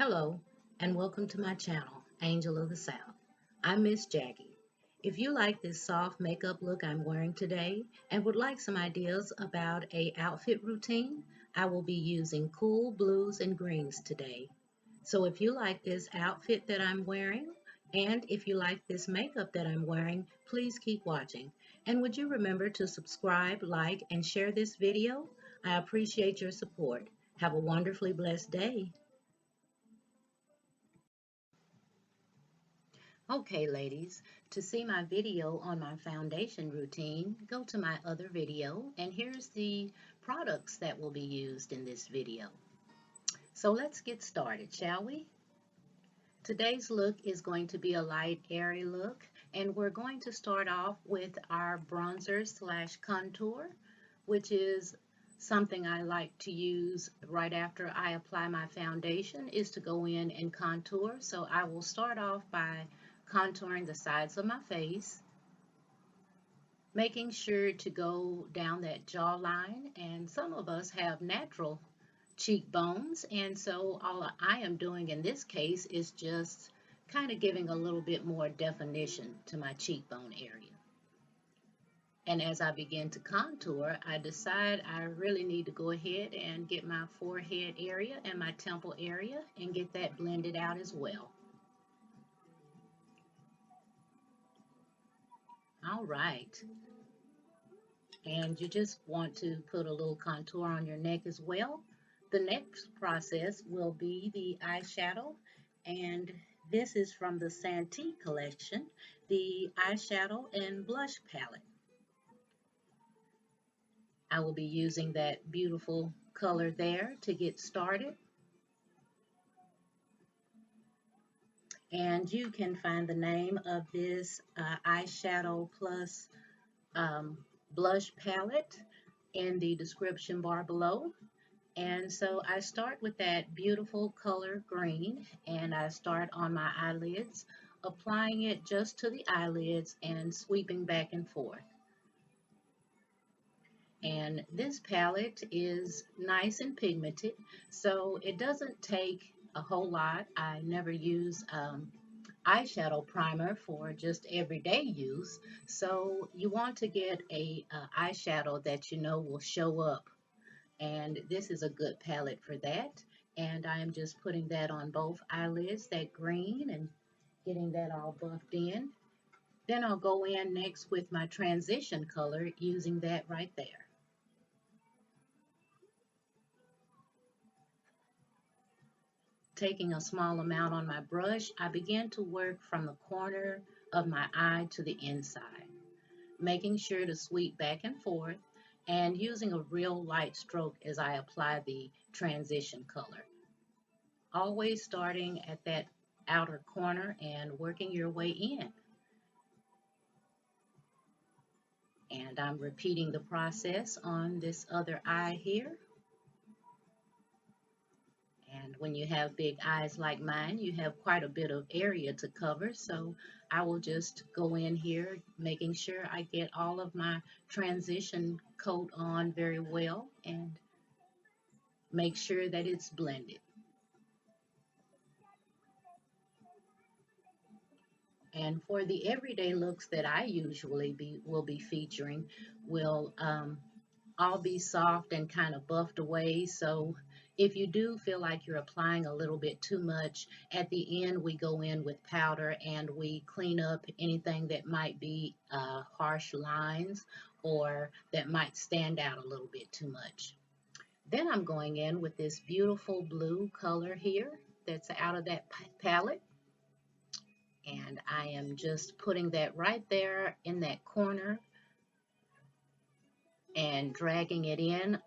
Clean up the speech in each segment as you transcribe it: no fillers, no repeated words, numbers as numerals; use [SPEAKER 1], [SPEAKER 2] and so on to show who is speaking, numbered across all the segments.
[SPEAKER 1] Hello, and welcome to my channel, Angel of the South. I'm Miss Jackie. If you like this soft makeup look I'm wearing today and would like some ideas about a outfit routine, I will be using cool blues and greens today. So if you like this outfit that I'm wearing, and if you like this makeup that I'm wearing, please keep watching. And would you remember to subscribe, like, and share this video? I appreciate your support. Have a wonderfully blessed day. Okay, ladies, to see my video on my foundation routine, go to my other video, and here's the products that will be used in this video. So let's get started, shall we? Today's look is going to be a light, airy look, and we're going to start off with our bronzer slash contour, which is something I like to use right after I apply my foundation, is to go in and contour. So I will start off by contouring the sides of my face, making sure to go down that jawline, and some of us have natural cheekbones, and so all I am doing in this case is just kind of giving a little bit more definition to my cheekbone area. And as I begin to contour, I decide I really need to go ahead and get my forehead area and my temple area and get that blended out as well. All right. And you just want to put a little contour on your neck as well. The next process will be the eyeshadow, and this is from the Santee collection, the eyeshadow and blush palette. I will be using that beautiful color there to get started. And you can find the name of this eyeshadow plus blush palette in the description bar below. And so I start with that beautiful color green, and I start on my eyelids, applying it just to the eyelids and sweeping back and forth. And this palette is nice and pigmented, so it doesn't take a whole lot. I never use eyeshadow primer for just everyday use, so you want to get a eyeshadow that you know will show up, and this is a good palette for that. And I am just putting that on both eyelids, that green, and getting that all buffed in. Then I'll go in next with my transition color, using that right there. Taking a small amount on my brush, I begin to work from the corner of my eye to the inside, making sure to sweep back and forth and using a real light stroke as I apply the transition color. Always starting at that outer corner and working your way in. And I'm repeating the process on this other eye here. And when you have big eyes like mine, you have quite a bit of area to cover. So I will just go in here, making sure I get all of my transition coat on very well and make sure that it's blended. And for the everyday looks that I usually will be featuring will all be soft and kind of buffed away. So if you do feel like you're applying a little bit too much, at the end we go in with powder and we clean up anything that might be harsh lines or that might stand out a little bit too much. Then I'm going in with this beautiful blue color here that's out of that palette. And I am just putting that right there in that corner and dragging it in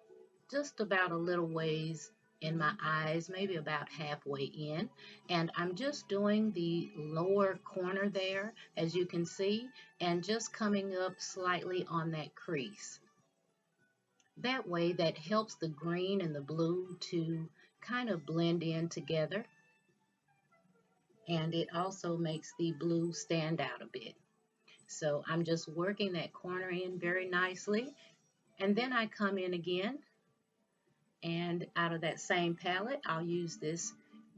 [SPEAKER 1] just about a little ways in my eyes, maybe about halfway in. And I'm just doing the lower corner there, as you can see, and just coming up slightly on that crease. That way, that helps the green and the blue to kind of blend in together. And it also makes the blue stand out a bit. So I'm just working that corner in very nicely. And then I come in again, and out of that same palette, I'll use this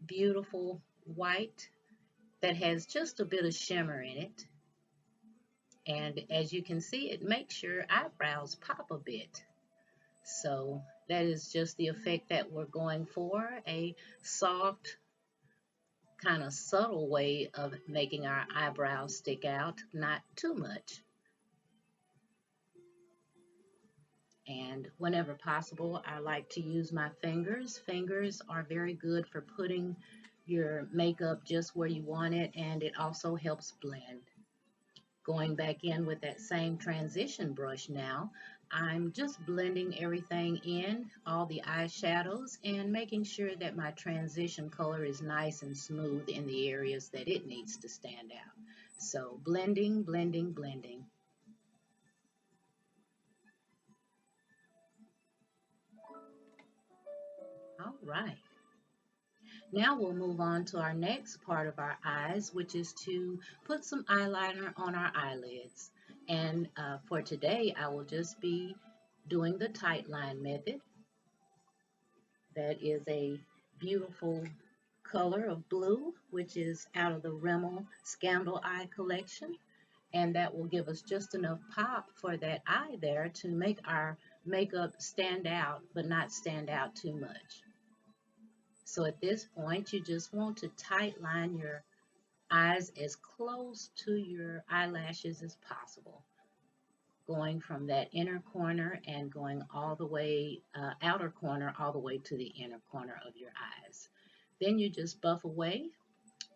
[SPEAKER 1] beautiful white that has just a bit of shimmer in it. And as you can see, it makes your eyebrows pop a bit. So that is just the effect that we're going for, a soft, kind of subtle way of making our eyebrows stick out, not too much. And whenever possible, I like to use my fingers. Fingers are very good for putting your makeup just where you want it, and it also helps blend. Going back in with that same transition brush now, I'm just blending everything in, all the eyeshadows, and making sure that my transition color is nice and smooth in the areas that it needs to stand out. So blending, blending, blending. All right. Now we'll move on to our next part of our eyes, which is to put some eyeliner on our eyelids. And for today, I will just be doing the tight line method. That is a beautiful color of blue, which is out of the Rimmel Scandal Eye collection. And that will give us just enough pop for that eye there to make our makeup stand out, but not stand out too much. So at this point, you just want to tight line your eyes as close to your eyelashes as possible, going from that inner corner and going all the way, outer corner, all the way to the inner corner of your eyes. Then you just buff away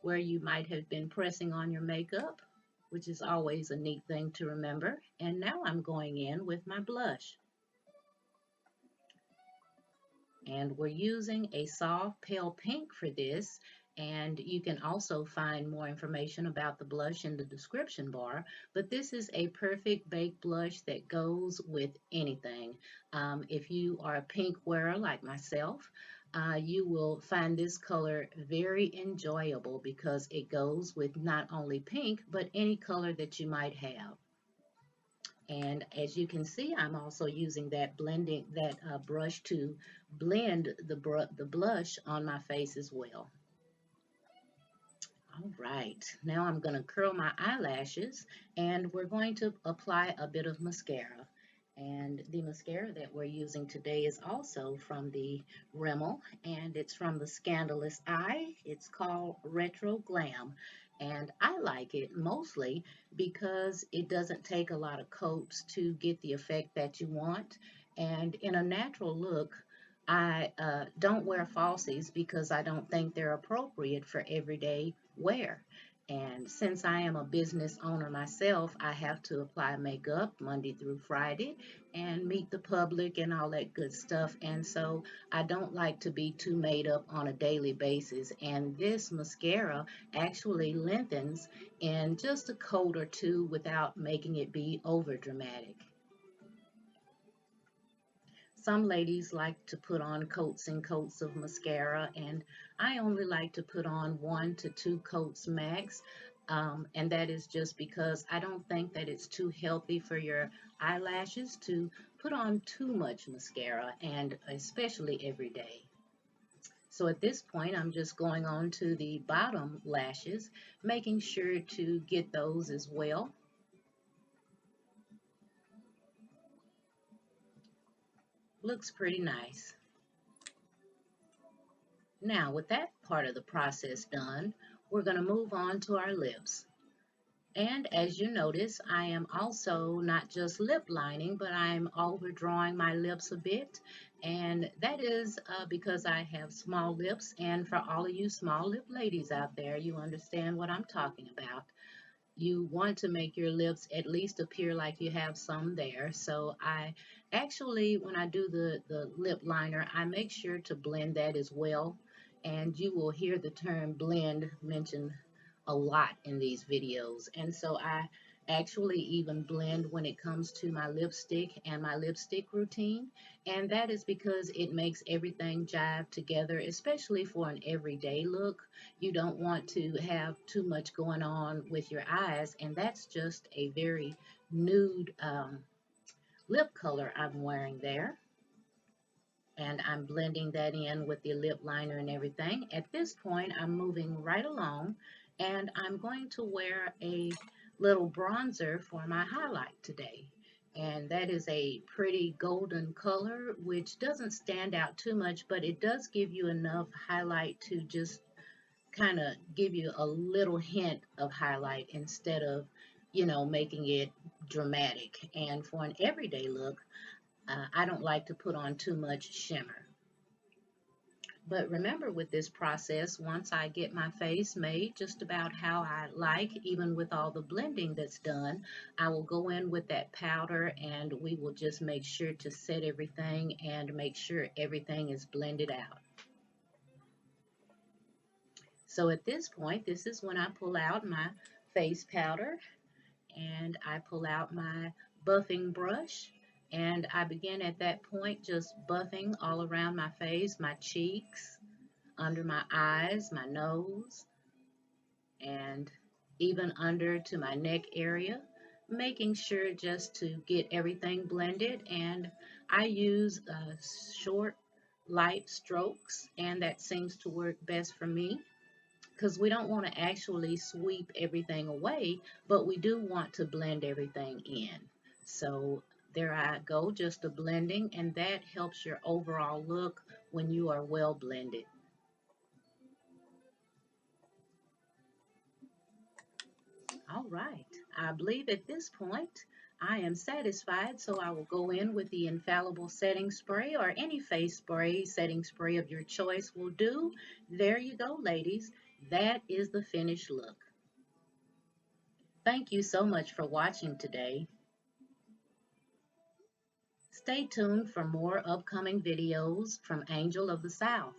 [SPEAKER 1] where you might have been pressing on your makeup, which is always a neat thing to remember. And now I'm going in with my blush. And we're using a soft pale pink for this, and you can also find more information about the blush in the description bar, but this is a perfect baked blush that goes with anything. If you are a pink wearer like myself, you will find this color very enjoyable because it goes with not only pink, but any color that you might have. And as you can see, I'm also using that brush to blend the blush on my face as well. All right, now I'm going to curl my eyelashes and we're going to apply a bit of mascara. And the mascara that we're using today is also from the Rimmel, and it's from the Scandalous Eye. It's called Retro Glam. And I like it mostly because it doesn't take a lot of coats to get the effect that you want. And in a natural look, I don't wear falsies because I don't think they're appropriate for everyday wear. And since I am a business owner myself, I have to apply makeup Monday through Friday and meet the public and all that good stuff. And so I don't like to be too made up on a daily basis. And this mascara actually lengthens in just a coat or two without making it be over dramatic. Some ladies like to put on coats and coats of mascara, and I only like to put on 1 to 2 coats max. And that is just because I don't think that it's too healthy for your eyelashes to put on too much mascara, and especially every day. So at this point, I'm just going on to the bottom lashes, making sure to get those as well. Looks pretty nice. Now, with that part of the process done, we're going to move on to our lips. And as you notice, I am also not just lip lining, but I'm overdrawing my lips a bit. And that is because I have small lips. And for all of you small lip ladies out there, you understand what I'm talking about. You want to make your lips at least appear like you have some there. So I actually, when I do the lip liner, I make sure to blend that as well. And you will hear the term blend mentioned a lot in these videos. And so I actually even blend when it comes to my lipstick and my lipstick routine. And that is because it makes everything jive together, especially for an everyday look. You don't want to have too much going on with your eyes, and that's just a very nude lip color I'm wearing there. and I'm blending that in with the lip liner and everything. At this point, I'm moving right along, and I'm going to wear a little bronzer for my highlight today. And that is a pretty golden color, which doesn't stand out too much, but it does give you enough highlight to just kind of give you a little hint of highlight instead of, making it dramatic. And for an everyday look, I don't like to put on too much shimmer. But remember, with this process, once I get my face made just about how I like, even with all the blending that's done, I will go in with that powder and we will just make sure to set everything and make sure everything is blended out. So at this point, this is when I pull out my face powder and I pull out my buffing brush, and I begin at that point just buffing all around my face, my cheeks, under my eyes, my nose, and even under to my neck area, making sure just to get everything blended. And I use short, light strokes, and that seems to work best for me, because we don't want to actually sweep everything away, but we do want to blend everything in. So there I go, just a blending, and that helps your overall look when you are well blended. All right, I believe at this point I am satisfied, so I will go in with the infallible setting spray, or any face spray, setting spray of your choice will do. There you go, ladies. That is the finished look. Thank you so much for watching today. Stay tuned for more upcoming videos from Angel of the South.